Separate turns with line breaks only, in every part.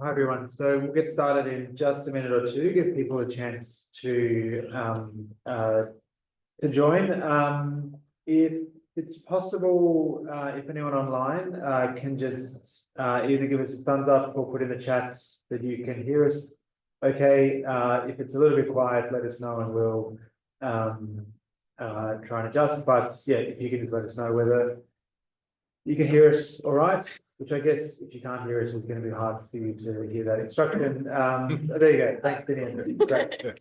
Hi everyone. So we'll get started in just a minute or two, give people a chance to join. If it's possible, if anyone online can just either give us a thumbs up or put in the chat that you can hear us. Okay. If it's a little bit quiet, let us know and we'll try and adjust. But yeah, if you can just let us know whether you can hear us all right, which I guess if you can't hear us, it's going to be hard for you to hear that instruction. There you go. Thanks, Vinny. Great.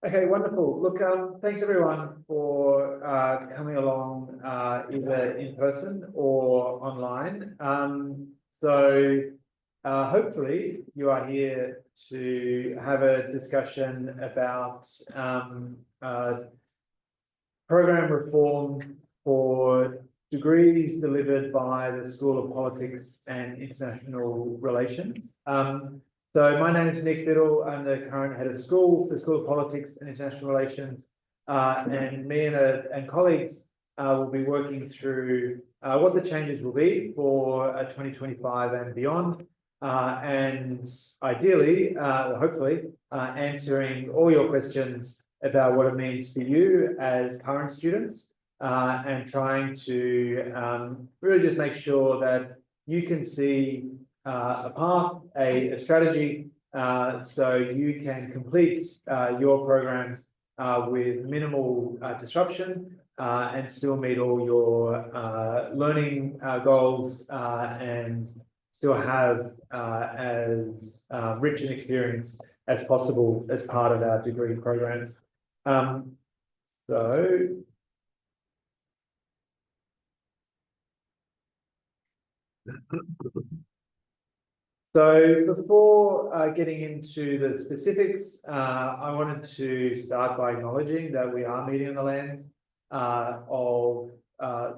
Okay, wonderful. Look, thanks everyone for coming along either in person or online. Hopefully you are here to have a discussion about program reform for degrees delivered by the School of Politics and International Relations. So my name is Nick Biddle. I'm the current head of school for the School of Politics and International Relations. And me and colleagues will be working through what the changes will be for 2025 and beyond. And ideally, hopefully, answering all your questions about what it means for you as current students, and trying to really just make sure that you can see a path, a strategy, so you can complete your programs with minimal disruption and still meet all your learning goals and still have as rich an experience as possible as part of our degree programs. So before getting into the specifics, I wanted to start by acknowledging that we are meeting on the land of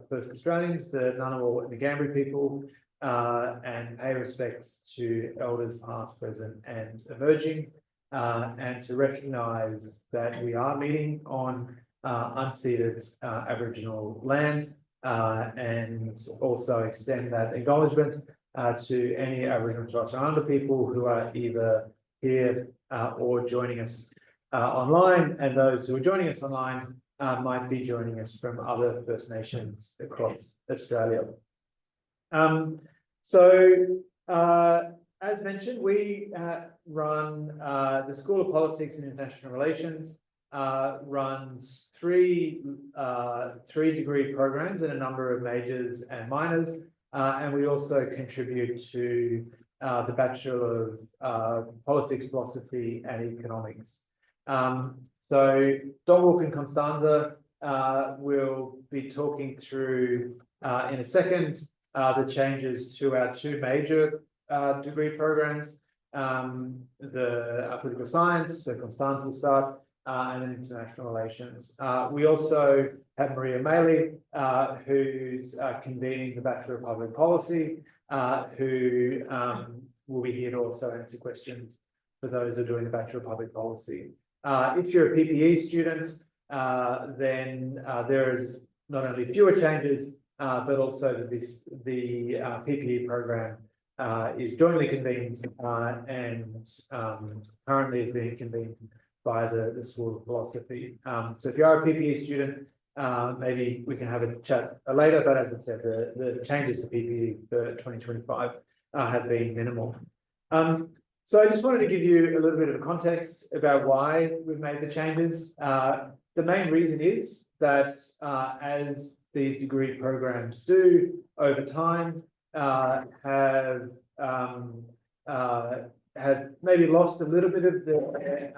First Australians, the Ngunnawal and the Ngambri people, and pay respects to elders past, present and emerging, and to recognise that we are meeting on unceded Aboriginal land, and also extend that acknowledgement to any Aboriginal and Torres Strait Islander people who are either here or joining us online, and those who are joining us online might be joining us from other First Nations across Australia. As mentioned, we run the School of Politics and International Relations runs three degree programs in a number of majors and minors. And we also contribute to the Bachelor of Politics, Philosophy and Economics. So Donwalk and Constanza will be talking through in a second the changes to our two major degree programs, the political science, so Constanza will start, and then international relations. We also have Maria Maley, who's convening the Bachelor of Public Policy, who will be here to also answer questions for those who are doing the Bachelor of Public Policy. If you're a PPE student, then there is not only fewer changes, but also that the PPE program is jointly convened and currently is being convened by the School of Philosophy. So if you are a PPE student, maybe we can have a chat later, but as I said, the changes to PPE for 2025 have been minimal. So I just wanted to give you a little bit of context about why we've made the changes. The main reason is that as these degree programs do over time, have have maybe lost a little bit of their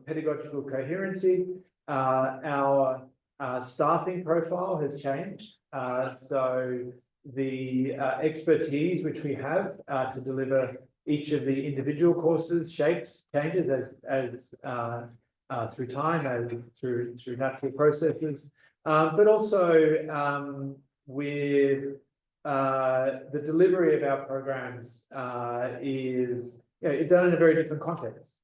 pedagogical coherency. Our staffing profile has changed. So the expertise which we have to deliver each of the individual courses changes as through time, as through natural processes, but also with the delivery of our programs is done in a very different context.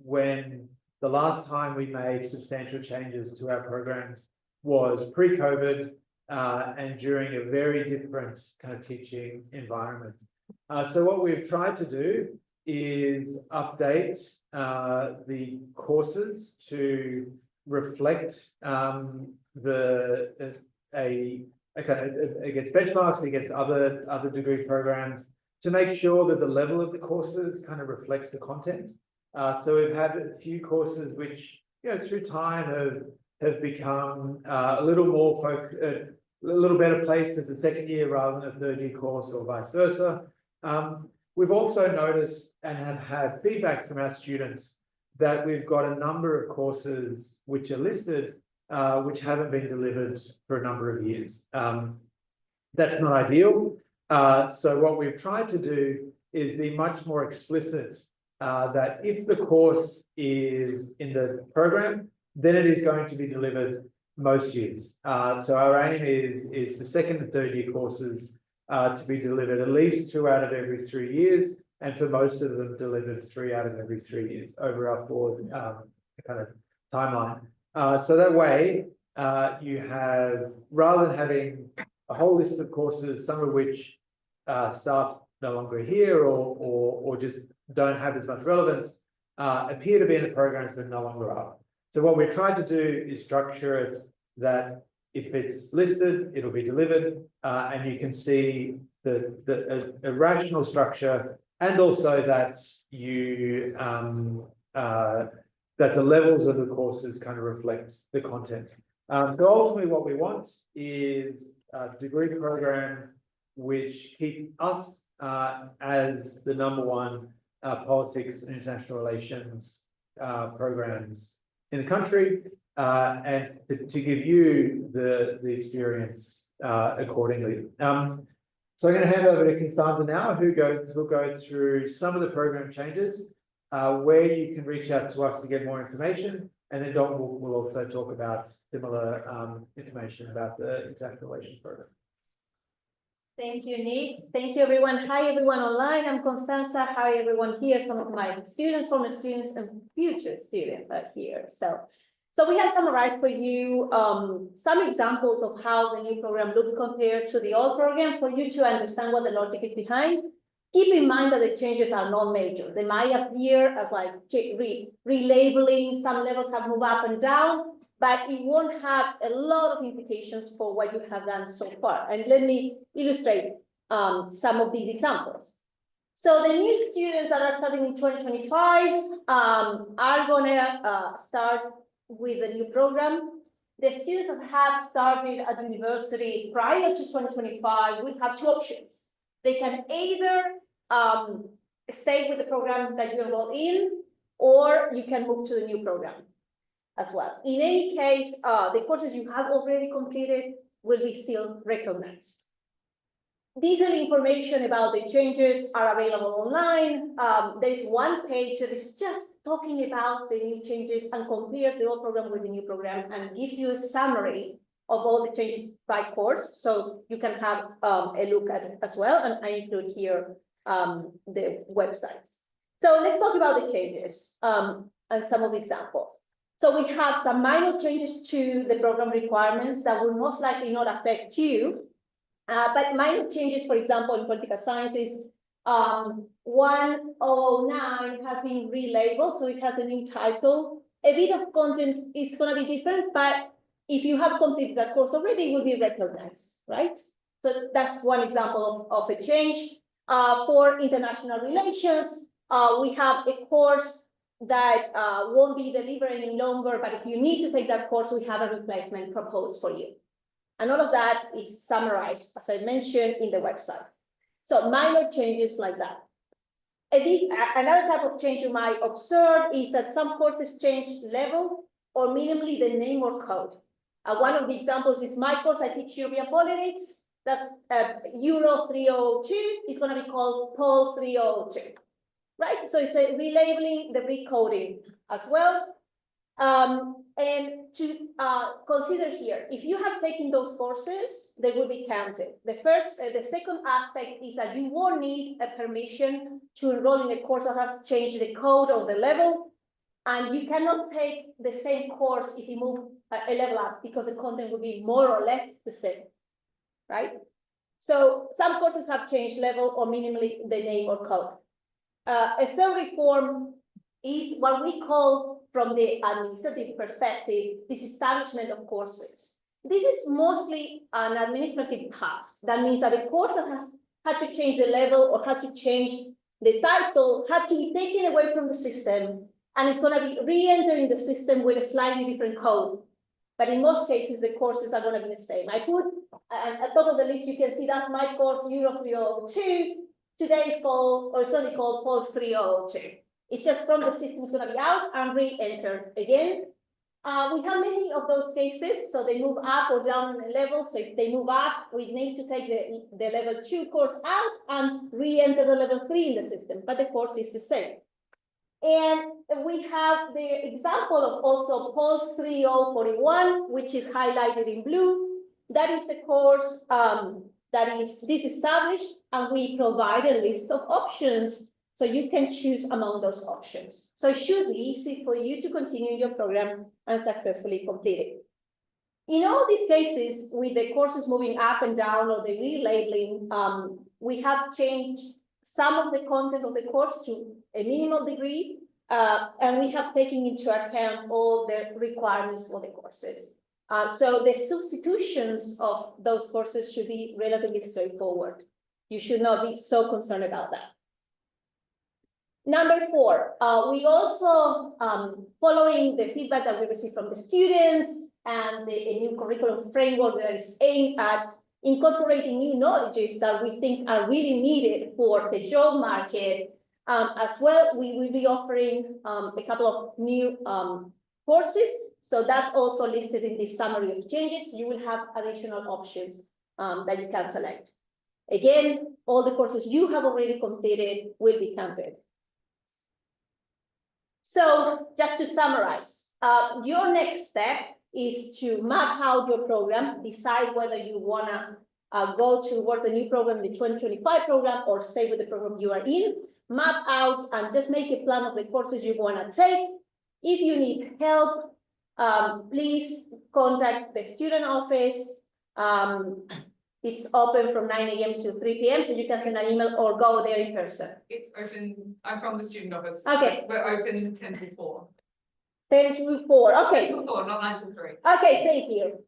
When the last time we made substantial changes to our programs was pre-COVID and during a very different kind of teaching environment. So what we've tried to do is update the courses to reflect against benchmarks, against other degree programs, to make sure that the level of the courses kind of reflects the content. So we've had a few courses which, through time have become a little more a little better placed as a second year rather than a third year course, or vice versa. We've also noticed and have had feedback from our students that we've got a number of courses which are listed which haven't been delivered for a number of years. That's not ideal. So what we've tried to do is be much more explicit that if the course is in the program, then it is going to be delivered most years. So our aim is for second and third year courses to be delivered at least 2 out of every 3 years, and for most of them delivered 3 out of every 3 years over our forward kind of timeline. So that way you have, rather than having a whole list of courses, some of which staff no longer here or just don't have as much relevance, appear to be in the programs but no longer are. So what we're trying to do is structure it that if it's listed, it'll be delivered, and you can see a rational structure, and also that you that the levels of the courses kind of reflect the content. So ultimately what we want is degree programs which keep us as the #1 politics and international relations programs in the country, and to give you the experience accordingly. So I'm going to hand over to Constanza now, who will go through some of the program changes, where you can reach out to us to get more information, and then Don will also talk about similar information about the international relations program.
Thank you, Nick. Thank you, everyone. Hi, everyone online. I'm Constanza. Hi, everyone here. Some of my students, former students, and future students are here. So we have summarized for you some examples of how the new program looks compared to the old program for you to understand what the logic is behind. Keep in mind that the changes are non-major. They might appear as like relabeling, some levels have moved up and down, but it won't have a lot of implications for what you have done so far. And let me illustrate some of these examples. So the new students that are starting in 2025 are gonna start with the new program. The students that have started at university prior to 2025 will have 2 options. They can either stay with the program that you enroll in, or you can move to the new program as well. In any case, the courses you have already completed will be still recognized. Detailed information about the changes are available online. There is one page that is just talking about the new changes and compares the old program with the new program and gives you a summary of all the changes by course, so you can have a look at it as well. And I include here the websites. So let's talk about the changes and some of the examples. So we have some minor changes to the program requirements that will most likely not affect you, but minor changes, for example, in political sciences, 109 has been relabeled, so it has a new title. A bit of content is going to be different, but if you have completed that course already, it will be recognized, right? So that's one example of a change. For international relations, we have a course that won't be delivered any longer, but if you need to take that course, we have a replacement proposed for you. And all of that is summarized, as I mentioned, in the website. So minor changes like that. Another type of change you might observe is that some courses change level or minimally the name or code. One of the examples is my course, I teach European politics. That's Euro 302 is going to be called Pol 302, right? So it's a relabeling, the recoding as well. And to consider here, if you have taken those courses, they will be counted. The second aspect is that you won't need a permission to enroll in a course that has changed the code or the level, and you cannot take the same course if you move a level up because the content will be more or less the same, right? So some courses have changed level or minimally the name or code. A third reform is what we call, from the administrative perspective, disestablishment of courses. This is mostly an administrative task. That means that a course that has had to change the level or had to change the title had to be taken away from the system, and it's going to be re-entering the system with a slightly different code. But in most cases, the courses are going to be the same. I put at top of the list, you can see that's my course, Euro 302. Today it's called, or it's going to be called Pol 302. It's just from the system, it's going to be out and re-entered again. We have many of those cases, so they move up or down in a level. So if they move up, we need to take the level 2 course out and re-enter the level 3 in the system, but the course is the same. And we have the example of also Pol 3041, which is highlighted in blue. That is a course that is disestablished, and we provide a list of options so you can choose among those options. So it should be easy for you to continue your program and successfully complete it. In all these cases, with the courses moving up and down or the relabeling, we have changed some of the content of the course to a minimal degree, and we have taken into account all the requirements for the courses. So the substitutions of those courses should be relatively straightforward. You should not be so concerned about that. Number 4, we also, following the feedback that we received from the students and a new curriculum framework that is aimed at incorporating new knowledges that we think are really needed for the job market, as well, we will be offering a couple of new courses. So that's also listed in this summary of changes. You will have additional options that you can select. Again, all the courses you have already completed will be counted. So just to summarize, your next step is to map out your program, decide whether you want to go towards the new program, the 2025 program, or stay with the program you are in. Map out and just make a plan of the courses you want to take. If you need help, please contact the student office. It's open from 9 a.m. to 3 p.m. So you can send an email or go there in person.
It's open. I'm from the student office.
Okay.
We're open 10 to 4.
10 to 4. Okay.
10 to 4, not 9 to 3.
Okay, thank you.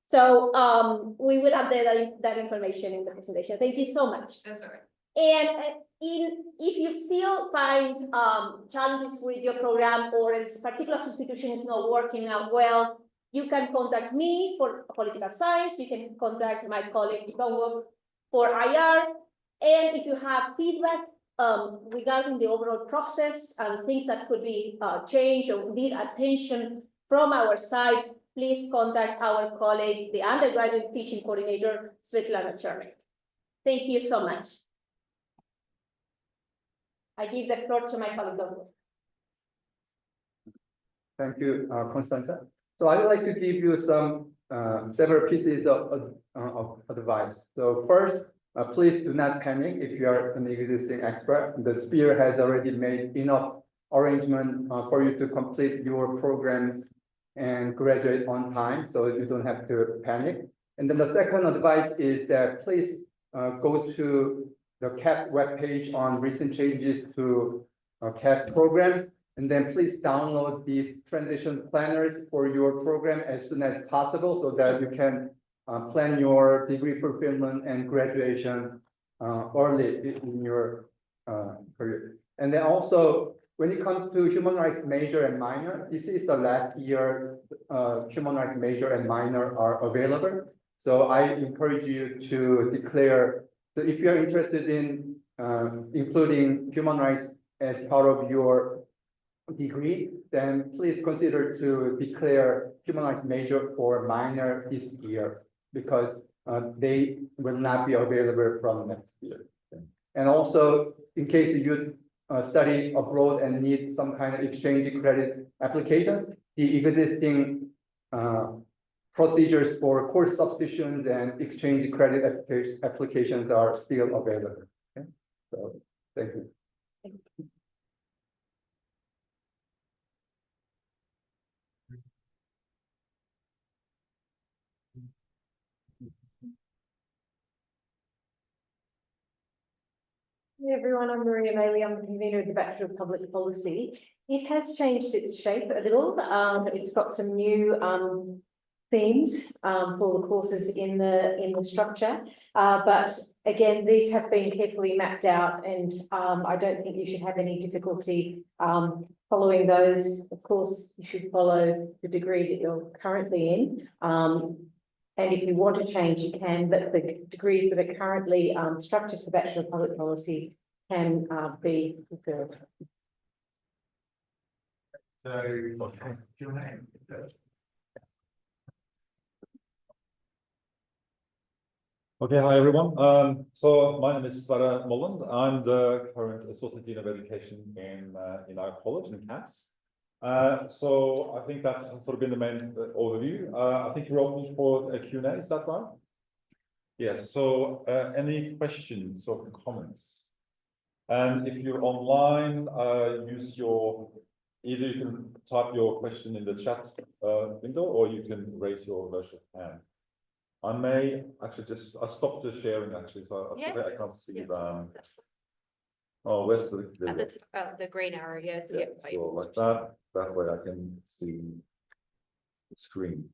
So we will update that information in the presentation. Thank you so much.
That's all right.
And if you still find challenges with your program, or a particular substitution is not working out well, you can contact me for political science. You can contact my colleague for IR. And if you have feedback regarding the overall process and things that could be changed or need attention from our side, please contact our colleague, the undergraduate teaching coordinator, Svetlana Chernik. Thank you so much. I give the floor to my colleague.
Thank you, Constanza. So I would like to give you some several pieces of advice. So first, please do not panic if you are an existing expert. The Sphere has already made enough arrangement for you to complete your programs and graduate on time, so you don't have to panic. And then the second advice is that please go to the CAPS webpage on recent changes to CAPS programs. And then please download these transition planners for your program as soon as possible so that you can plan your degree fulfillment and graduation early in your career. And then also, when it comes to human rights major and minor, this is the last year human rights major and minor are available. So I encourage you to declare. So if you're interested in including human rights as part of your degree, then please consider to declare human rights major or minor this year, because they will not be available from next year. And also, in case you study abroad and need some kind of exchange credit applications, the existing procedures for course substitutions and exchange credit applications are still available. Okay? So, thank you.
Hey everyone, I'm Maria Bailey. I'm the convener of the Bachelor of Public Policy. It has changed its shape a little. It's got some new themes for the courses in the structure. But again, these have been carefully mapped out, and I don't think you should have any difficulty following those. Of course, you should follow the degree that you're currently in. And if you want to change, you can, but the degrees that are currently structured for Bachelor of Public Policy can be fulfilled.
So, okay, Q&A.
Okay, hi everyone. So my name is Sverre Molland. I'm the current Associate Dean of Education in our college in CAS. So I think that's sort of been the main overview. I think you're open for a Q&A, is that right? Yes, so any questions or comments? And if you're online, either you can type your question in the chat window, or you can raise your virtual hand. I may actually I stopped the sharing actually, so I can't see them. Oh, where's
the green arrow? Yes.
Yeah, so like that. That way I can see the screen.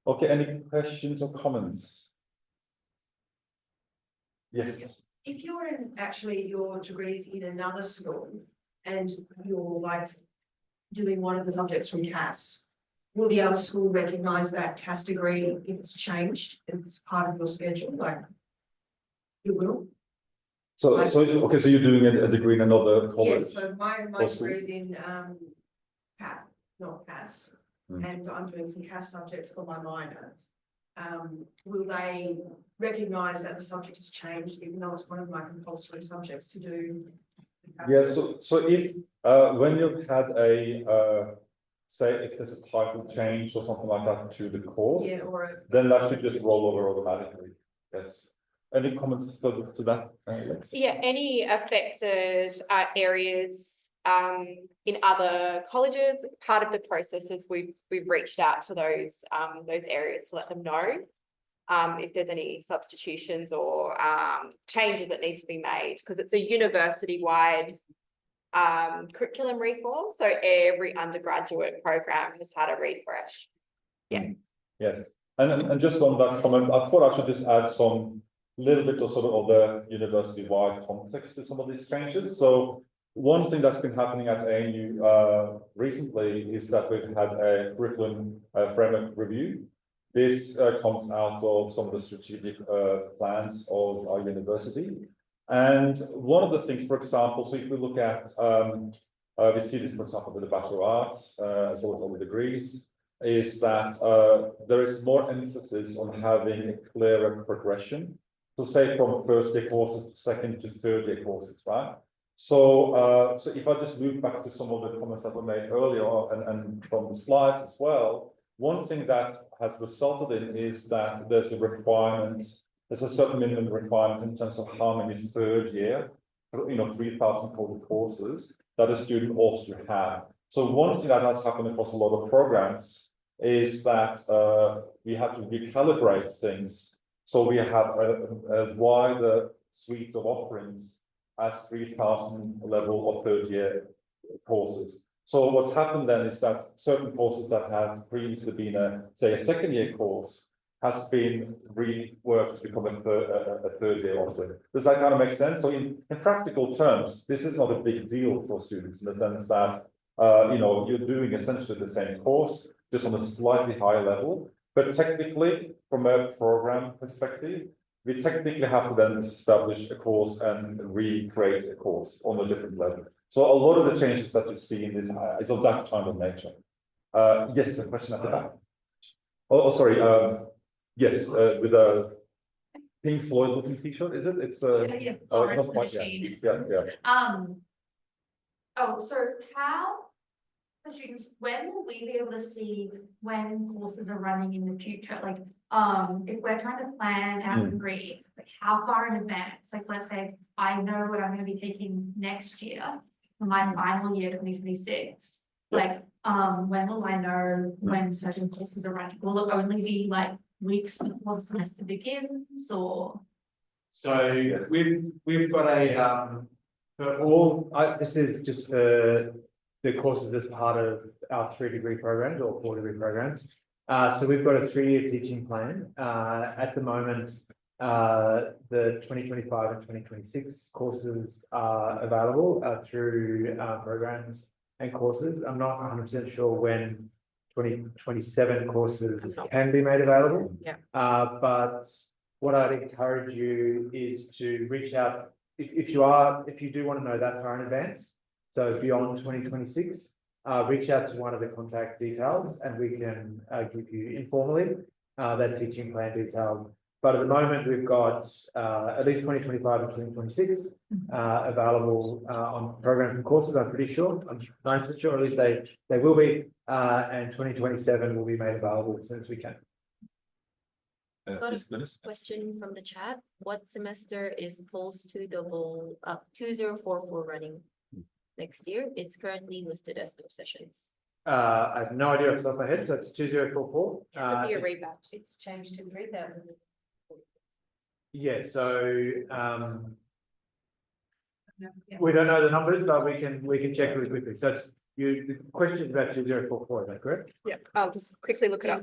Okay, any questions or comments? Yes.
If you're in your degrees in another school and you're like doing one of the subjects from CAS, will the other school recognise that CAS degree if it's changed, if it's part of your schedule? Like, you will?
So okay, so you're doing a degree in another college?
Yes, so my degree is in not CAS, and I'm doing some CAS subjects for my minor. Will they recognise that the subject has changed, even though it's one of my compulsory subjects to do?
Yeah, so if when you've had say if there's a title change or something like that to the course,
yeah,
then that should just roll over automatically. Yes. Any comments to that?
Yeah, any affected areas in other colleges, part of the process is we've reached out to those areas to let them know if there's any substitutions or changes that need to be made, because it's a university-wide curriculum reform, so every undergraduate program has had a refresh. Yeah.
Yes, and just on that comment, I thought I should just add some little bit of sort of the university-wide context to some of these changes. So one thing that's been happening at ANU recently is that we've had a curriculum framework review. This comes out of some of the strategic plans of our university. And one of the things, for example, so if we look at, we see this, for example, with the Bachelor of Arts, as well as all the degrees, is that there is more emphasis on having a clearer progression. So say from first year courses to second to third year courses, right? So, so if I just move back to some of the comments that were made earlier and from the slides as well, one thing that has resulted in is that there's a requirement, there's a certain minimum requirement in terms of how many third year, 3,000 total courses that a student ought to have. So one thing that has happened across a lot of programs is that we have to recalibrate things. So we have a wider suite of offerings as 3,000 level of third year courses. So what's happened then is that certain courses that have previously been say a second year course has been reworked to become a third year offering. Does that kind of make sense? So in practical terms, this is not a big deal for students in the sense that you're doing essentially the same course, just on a slightly higher level. But technically, from a program perspective, we technically have to then establish a course and recreate a course on a different level. So a lot of the changes that you see in this is of that kind of nature. Yes, the question at the back. Sorry, yes, with a Pink Floyd looking t-shirt, is it? It's
Yeah, Florence
not
the
quite, yeah.
Machine.
Yeah.
Oh, so how, for students, when will we be able to see when courses are running in the future? Like, if we're trying to plan our degree, like how far in advance? Like, let's say I know what I'm gonna be taking next year for my final year, 2026. Like, when will I know when certain courses are running? Will it only be like weeks before the semester begins, or?
So we've got a, for all, this is just for the courses as part of our 3-degree programs or 4-degree programs. So we've got a 3-year teaching plan. At the moment, the 2025 and 2026 courses are available through programs and courses. I'm not 100% sure when 2027 courses can be made available.
Yeah.
But what I'd encourage you is to reach out if you do want to know that far in advance. So beyond 2026, reach out to one of the contact details and we can give you informally that teaching plan detail. But at the moment, we've got at least 2025 and 2026 available on programs and courses. I'm pretty sure, I'm 90% sure, at least they will be, and 2027 will be made available as soon as we can.
Got a question from the chat. What semester is Pulse 2044 running next year? It's currently listed as no sessions.
I have no idea off the top of my head, so it's 2044.
I see a rebatch.
It's changed to 3,000.
Yeah, so we don't know the numbers, but we can check really quickly. So it's the question is about 2044, is that correct?
Yeah, I'll just quickly look it up.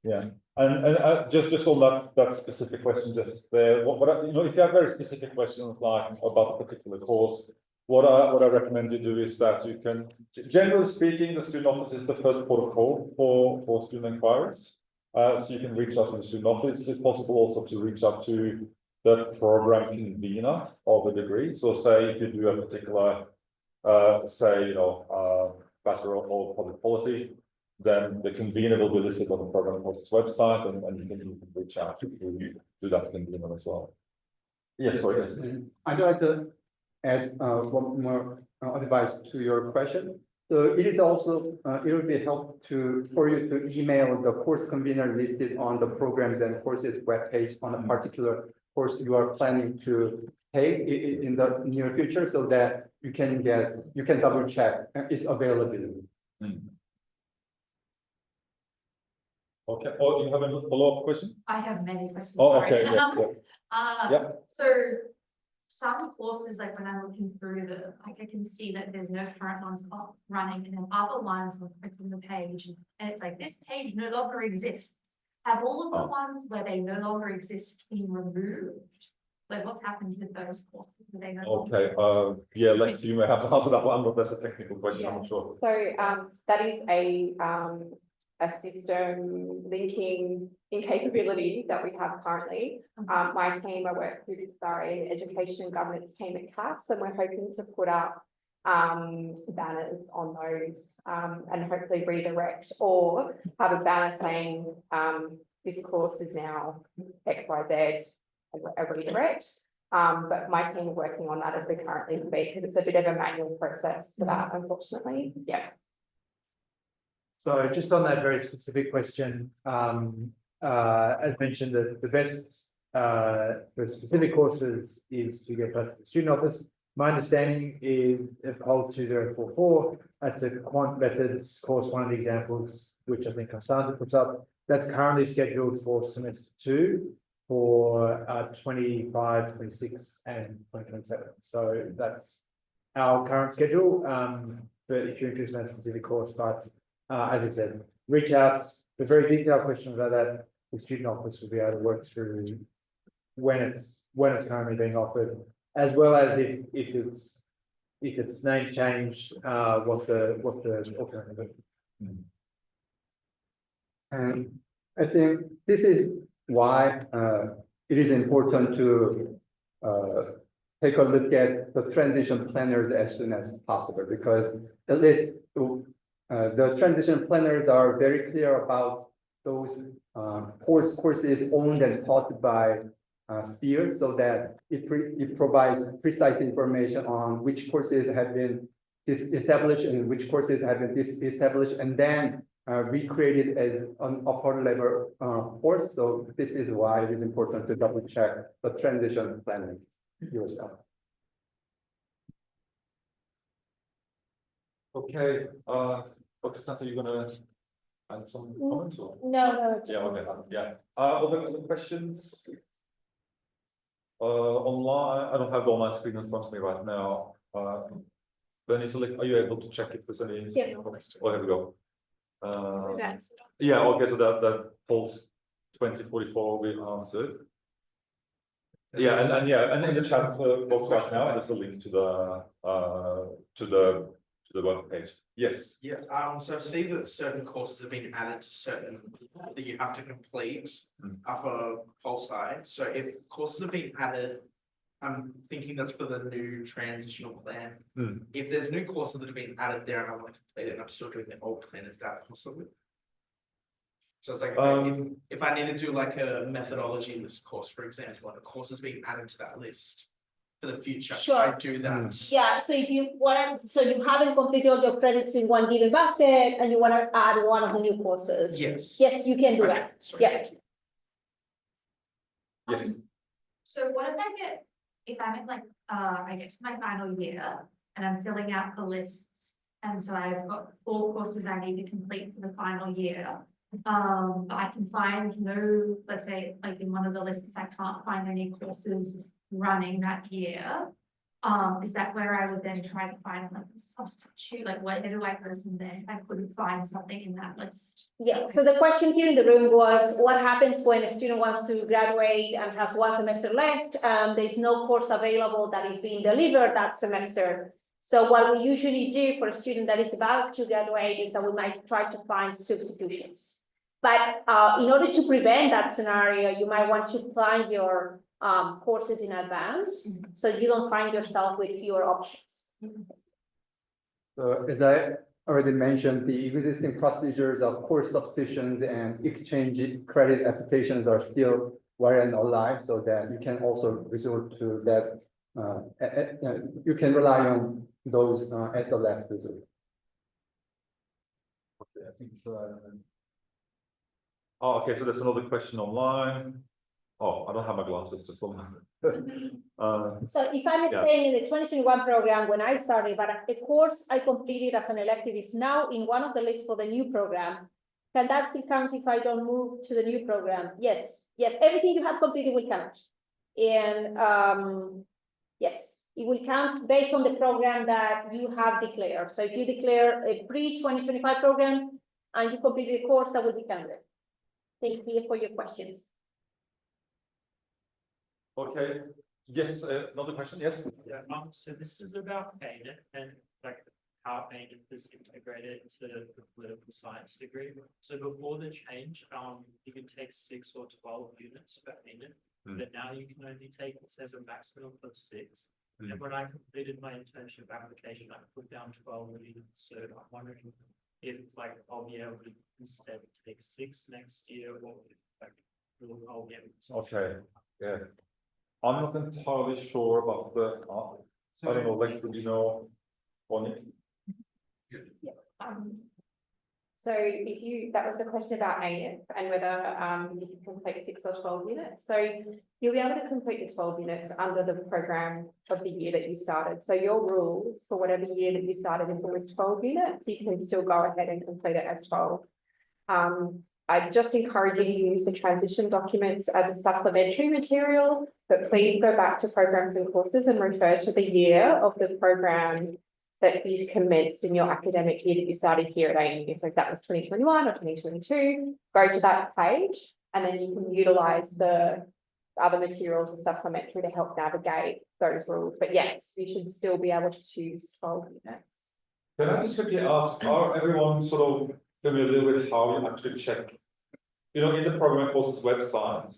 Yeah, and just on that specific question, just there, you know, if you have very specific questions like about a particular course, what I recommend you do is that you can, generally speaking, the student office is the first port of call for student inquiries. So you can reach out to the student office. It's possible also to reach out to the program convener of the degree. So say if you do a particular, say, you know, Bachelor of Public Policy, then the convener will be listed on the program course's website and you can reach out to do that convener as well. Yes, sorry. Yes.
I'd like to add one more advice to your question. So it is also, it would be helpful for you to email the course convener listed on the programs and courses webpage on a particular course you are planning to take in the near future, so that you can double check its availability.
Okay, or you have a follow-up question?
I have many questions.
Oh,
sorry.
okay, yes, so, yeah.
So some courses, like when I'm looking through like I can see that there's no current ones up running, and then other ones I'm clicking the page and it's like this page no longer exists. Have all of the ones where they no longer exist been removed? Like what's happened with those courses? Are they no longer?
Okay, yeah, Lex, you may have to answer that one, but that's a technical question, I'm not sure.
So that is a system linking incapability that we have currently. My team, I work with the education and governance team at CAS, and we're hoping to put up banners on those and hopefully redirect, or have a banner saying this course is now XYZ, a redirect. But my team are working on that as we currently speak, because it's a bit of a manual process for that, unfortunately. Yeah.
So just on that very specific question, as mentioned, the best for specific courses is to get back to the student office. My understanding is if Pulse 2044, that's a quant methods course, one of the examples, which I think Constanza puts up, that's currently scheduled for semester 2 for 25, 26 and 2027. So that's our current schedule. But if you're interested in a specific course, but as I said, reach out. The very detailed questions about that, the student office will be able to work through when it's currently being offered, as well as if it's name changed, what the alternative is.
And I think this is why it is important to take a look at the transition planners as soon as possible, because at least the transition planners are very clear about those courses owned and taught by Sphere, so that it provides precise information on which courses have been established and which courses have been disestablished, and then recreated as an upper level course. So this is why it is important to double check the transition planning yourself.
Okay, Dr. Stanza, you're gonna add some comments or?
No.
Yeah, okay, yeah. Other questions? Online, I don't have the online screen in front of me right now. Bernie, so are you able to check if there's any?
Yeah.
Oh, here we go.
That's-
Yeah, okay, so that polls 2044 we answered. Yeah, and in the chat box right now, there's a link to the web page. Yes.
Yeah, so I've seen that certain courses have been added to certain that you have to complete for Pulsar. So if courses have been added, I'm thinking that's for the new transitional plan. If there's new courses that have been added there and I want to complete it, and I'm still doing the old plan, is that possible? So it's like if I need to do like a methodology list course, for example, and a course is being added to that list for the future,
Sure.
I do that.
Yeah, so if you want, so you haven't completed all your credits in one given basket and you want to add one of the new courses.
Yes.
Yes, you can do
Okay,
that.
sorry.
Yeah.
Yes.
So what if I'm in like, I get to my final year and I'm filling out the lists. And so I've got 4 courses I need to complete for the final year. But I can find no, let's say, like in one of the lists, I can't find any courses running that year. Is that where I would then try to find like a substitute? Like where do I go from there if I couldn't find something in that list?
Yeah, so the question here in the room was, what happens when a student wants to graduate and has 1 semester left? There's no course available that is being delivered that semester. So what we usually do for a student that is about to graduate is that we might try to find substitutions. But in order to prevent that scenario, you might want to plan your courses in advance, so you don't find yourself with fewer options.
So as I already mentioned, the existing procedures of course substitutions and exchange credit applications are still wire and alive, so that you can also resort to that. You can rely on those as the last resort.
Okay, I think. Oh, okay, so there's another question online. Oh, I don't have my glasses, just one moment.
So if I'm staying in the 2021 program when I started, but a course I completed as an elective is now in one of the lists for the new program, can that still count if I don't move to the new program? Yes, everything you have completed will count. And yes, it will count based on the program that you have declared. So if you declare a pre-2025 program and you completed a course, that will be counted. Thank you for your questions.
Okay, yes, another question, yes?
Yeah, so this is about ANIP and like how ANIP is integrated into the political science degree. So before the change, you can take 6 or 12 units for ANIP, but now you can only take, it says a maximum of 6. And when I completed my internship application, I put down 12 units. So I'm wondering if like I'll be able to instead take 6 next year, or if like I'll get.
Okay, yeah. I'm not entirely sure about the, I don't know, Lex, do you know on it?
So if you, that was the question about ANIP and whether you can complete 6 or 12 units. So you'll be able to complete the 12 units under the program of the year that you started. So your rules for whatever year that you started, if it was 12 units, you can still go ahead and complete it as 12. I just encourage you to use the transition documents as a supplementary material, but please go back to programs and courses and refer to the year of the program that you commenced in your academic year that you started here at ANU. So if that was 2021 or 2022, go to that page and then you can utilize the other materials as supplementary to help navigate those rules. But yes, you should still be able to choose 12 units.
Can I just quickly ask, are everyone sort of familiar with how you actually check in the programming courses website,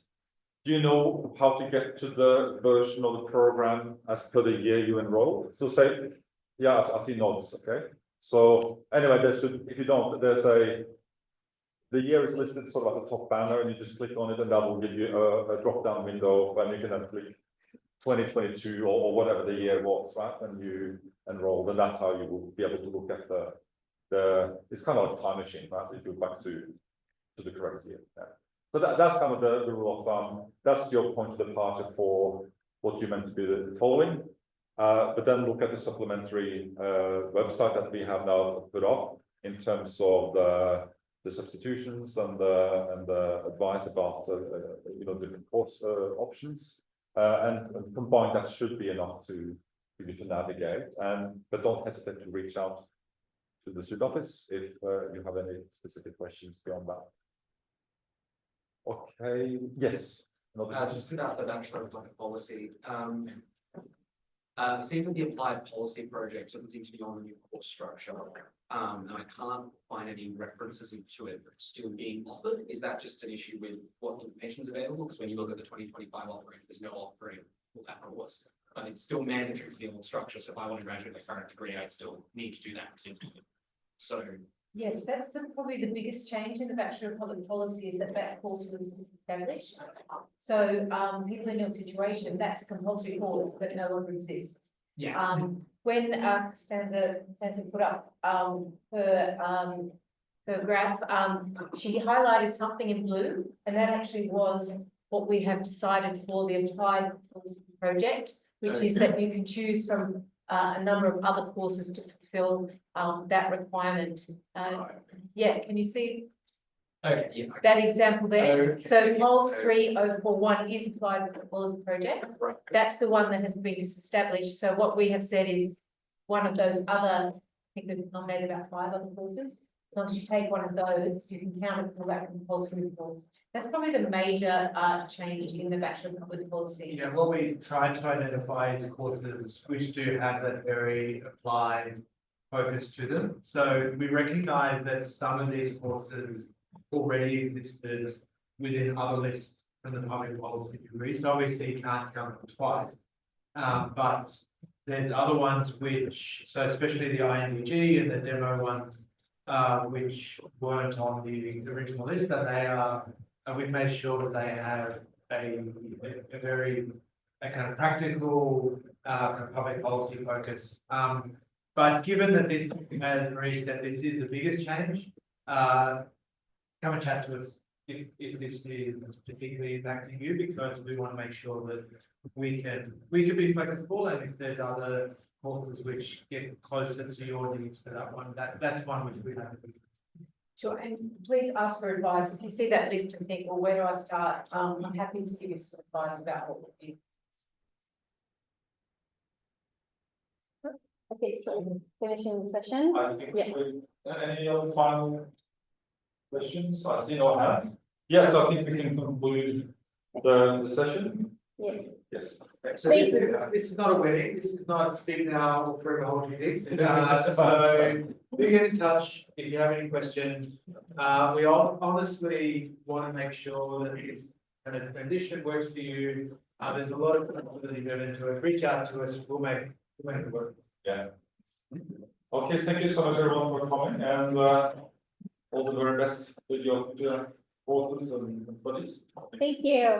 do you know how to get to the version of the program as per the year you enroll? So say, yeah, I see nods, okay? So anyway, if you don't, the year is listed sort of at the top banner, and you just click on it, and that will give you a drop-down window, and you can then click 2022 or whatever the year was, right? And you enrolled, and that's how you will be able to look at it's kind of like a time machine, right? You go back to the correct year. Yeah. So that's kind of the rule of thumb. That's your point of departure for what you meant to be the following. But then look at the supplementary website that we have now put up in terms of the substitutions and the advice about different course options, and combined that should be enough for you to navigate. But don't hesitate to reach out to the student office if you have any specific questions beyond that. Okay, yes.
Just about the Bachelor of Public Policy. Seems that the applied policy project doesn't seem to be on the new course structure. And I can't find any references to it still being offered. Is that just an issue with what information is available? Because when you look at the 2025 offering, there's no offering for that course. But it's still mandatory for the old structure. So if I want to graduate with a current degree, I'd still need to do that. So
Yes, that's probably the biggest change in the Bachelor of Public Policy, is that course was established. So people in your situation, that's a compulsory course that no longer exists.
yeah.
When Stanza put up her graph, she highlighted something in blue, and that actually was what we have decided for the applied policy project, which is that you can choose from a number of other courses to fulfill that requirement. Yeah, can you see
Okay, yeah.
that example there?
Okay.
So POLS 3041 is applied with the policy project.
Right.
That's the one that has been disestablished. So what we have said is one of those other, I think we've nominated about 5 other courses. As long as you take one of those, you can count it for that compulsory course. That's probably the major change in the Bachelor of Public Policy.
Yeah, what we tried to identify is courses which do have that very applied focus to them. So we recognize that some of these courses already existed within other lists from the public policy degree. So obviously you can't count them twice. But there's other ones which, so especially the INDG and the demo ones, which weren't on the original list, that they are, and we've made sure that they have a very kind of practical public policy focus. But given that this, as Marie said, this is the biggest change, come and chat to us if this is particularly impacting you, because we want to make sure that we can be flexible, and if there's other courses which get closer to your needs for that one, that's one which we have to be.
Sure, and please ask for advice. If you see that list and think, well, where do I start? I'm happy to give you some advice about what would be. Okay, so finishing the session.
I think,
Yeah.
any other final questions? I see no hands. Yes, I think we can conclude the session.
Yeah.
Yes.
So this is not a wedding, this is not speak now or forever hold your peace. So do get in touch if you have any questions. We all honestly want to make sure that this kind of transition works for you. There's a lot of flexibility built into it. Reach out to us, we'll make it work.
Yeah. Okay, thank you so much everyone for coming, and all the very best with your courses and studies.
Thank you.